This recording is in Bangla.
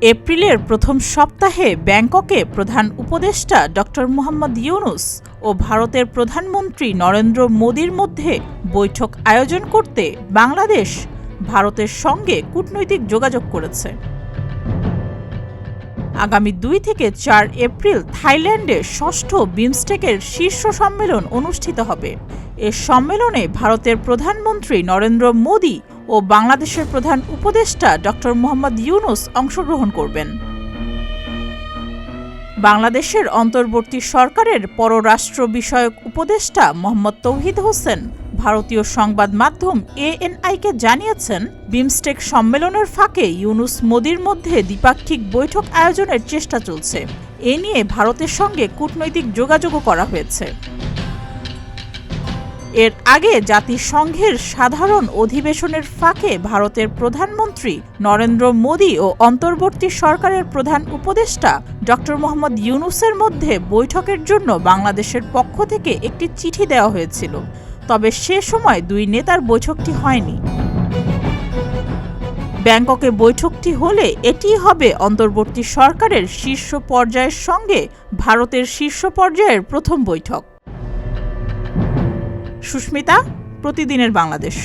এপ্রিলের প্রথম সপ্তাহে ব্যাংককে প্রধান উপদেষ্টা ড. মোহাম্মদ ইউনূস ও ভারতের প্রধানমন্ত্রী নরেন্দ্র মোদির মধ্যে বৈঠক আয়োজন করতে বাংলাদেশ ভারতের সঙ্গে কূটনৈতিক যোগাযোগ করেছে। আগামী ২ থেকে ৪ এপ্রিল থাইল্যান্ডে ষষ্ঠ বিমস্টেকের শীর্ষ সম্মেলন অনুষ্ঠিত হবে। এ সম্মেলনে ভারতের প্রধানমন্ত্রী নরেন্দ্র মোদি ও বাংলাদেশের প্রধান উপদেষ্টা ড. মোহাম্মদ ইউনূস অংশগ্রহণ করবেন। বাংলাদেশের অন্তর্বর্তী সরকারের পররাষ্ট্র বিষয়ক উপদেষ্টা মোহাম্মদ তৌহিদ হোসেন ভারতীয় সংবাদ মাধ্যম ANI-কে জানিয়েছেন, বিমস্টেক সম্মেলনের ফাঁকে ইউনূস মোদির মধ্যে দ্বিপাক্ষিক বৈঠক আয়োজনের চেষ্টা চলছে। এ নিয়ে ভারতের সঙ্গে কূটনৈতিক যোগাযোগও করা হয়েছে। এর আগে জাতিসংঘের সাধারণ অধিবেশনের ফাঁকে ভারতের প্রধানমন্ত্রী নরেন্দ্র মোদি ও অন্তর্বর্তী সরকারের প্রধান উপদেষ্টা ড. মোহাম্মদ ইউনূসের মধ্যে বৈঠকের জন্য বাংলাদেশের পক্ষ থেকে একটি চিঠি দেওয়া হয়েছিল। তবে সে সময় দুই নেতার বৈঠকটি হয়নি। ব্যাংককে বৈঠকটি হলে এটিই হবে অন্তর্বর্তী সরকারের শীর্ষ পর্যায়ের সঙ্গে ভারতের শীর্ষ পর্যায়ের প্রথম বৈঠক। সুস্মিতা, প্রতিদিনের বাংলাদেশ।